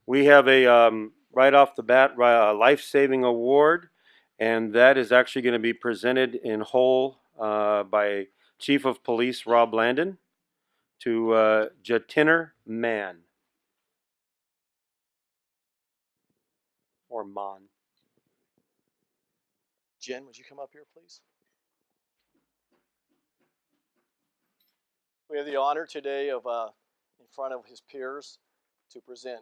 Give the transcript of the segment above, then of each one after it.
We have a right off the bat life-saving award, and that is actually going to be presented in whole by Chief of Police Rob Landon to Jatinder Mann or Mon. Jen, would you come up here, please? We have the honor today of, in front of his peers, to present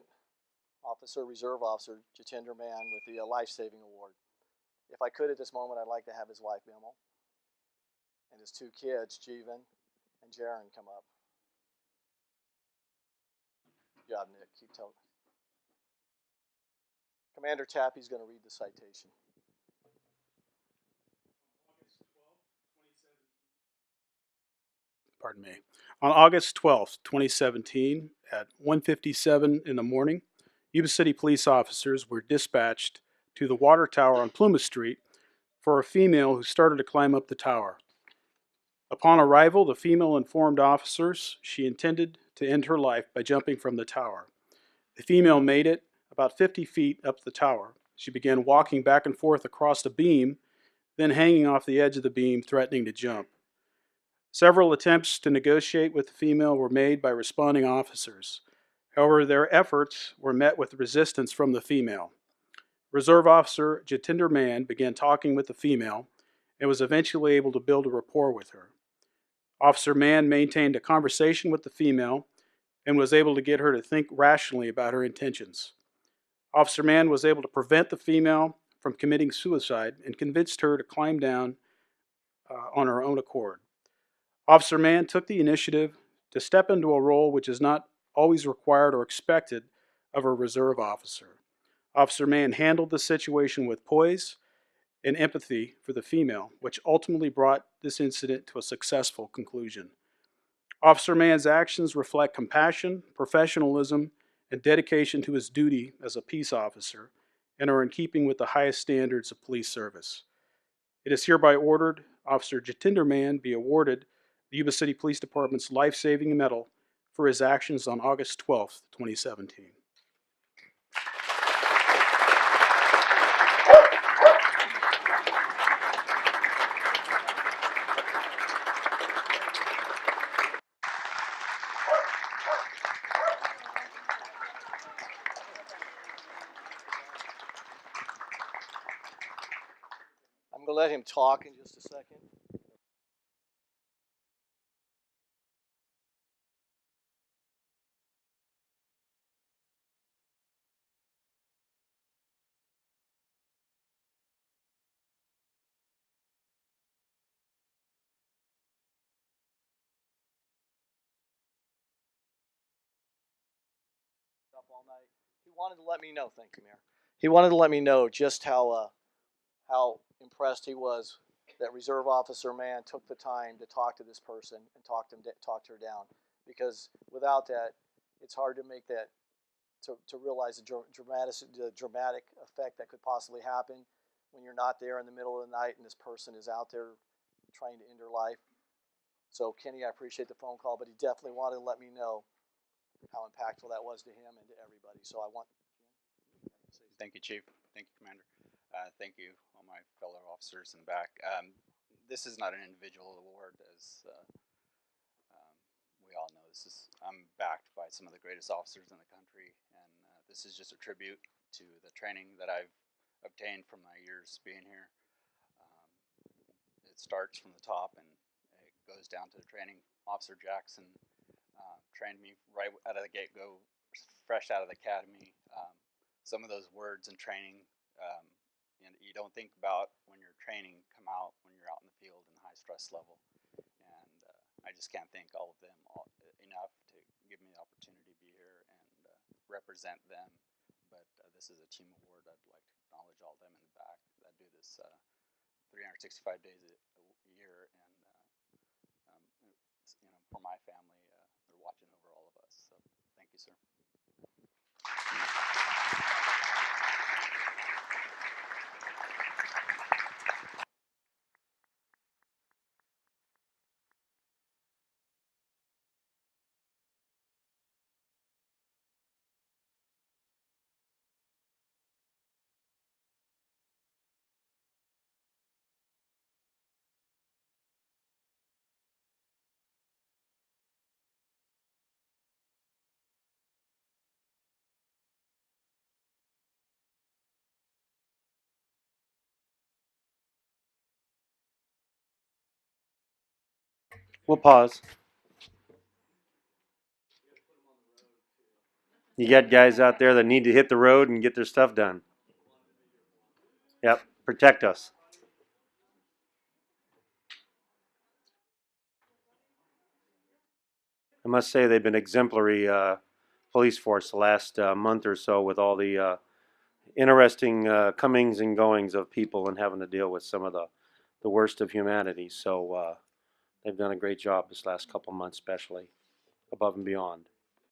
Reserve Officer Jatinder Mann with the Life-Saving Award. If I could at this moment, I'd like to have his wife, Bimal, and his two kids, Jeevan and Jaron, come up. Good job, Nick. Keep telling. Commander Tappy's going to read the citation. Pardon me. On August 12th, 2017, at 1:57 in the morning, Yuba City police officers were dispatched to the water tower on Plymouth Street for a female who started to climb up the tower. Upon arrival, the female informed officers she intended to end her life by jumping from the tower. The female made it about 50 feet up the tower. She began walking back and forth across the beam, then hanging off the edge of the beam, threatening to jump. Several attempts to negotiate with the female were made by responding officers. However, their efforts were met with resistance from the female. Reserve Officer Jatinder Mann began talking with the female and was eventually able to build a rapport with her. Officer Mann maintained a conversation with the female and was able to get her to think rationally about her intentions. Officer Mann was able to prevent the female from committing suicide and convinced her to climb down on her own accord. Officer Mann took the initiative to step into a role which is not always required or expected of a reserve officer. Officer Mann handled the situation with poise and empathy for the female, which ultimately brought this incident to a successful conclusion. Officer Mann's actions reflect compassion, professionalism, and dedication to his duty as a peace officer and are in keeping with the highest standards of police service. It is hereby ordered Officer Jatinder Mann be awarded the Yuba City Police Department's Life-Saving Medal for his actions on August 12, 2017. I'm going to let him talk in just a second. Up all night. He wanted to let me know. Thank you, Mayor. He wanted to let me know just how impressed he was that Reserve Officer Mann took the time to talk to this person and talk her down. Because without that, it's hard to make that to realize the dramatic effect that could possibly happen when you're not there in the middle of the night and this person is out there trying to end her life. So Kenny, I appreciate the phone call, but he definitely wanted to let me know how impactful that was to him and to everybody. So I want. Thank you, Chief. Thank you, Commander. Thank you, all my fellow officers in the back. This is not an individual award, as we all know. I'm backed by some of the greatest officers in the country, and this is just a tribute to the training that I've obtained from my years being here. It starts from the top and it goes down to the training. Officer Jackson trained me right out of the get-go, fresh out of the academy. Some of those words and training you don't think about when you're training come out when you're out in the field in the high stress level. And I just can't thank all of them enough to give me the opportunity to be here and represent them. But this is a team award. I'd like to acknowledge all of them in the back that do this 365 days a year. And for my family, they're watching over all of us. So thank you, sir. We'll pause. You got guys out there that need to hit the road and get their stuff done. Yep, protect us. I must say they've been exemplary police force the last month or so with all the interesting comings and goings of people and having to deal with some of the worst of humanity. So they've done a great job this last couple months, especially above and beyond.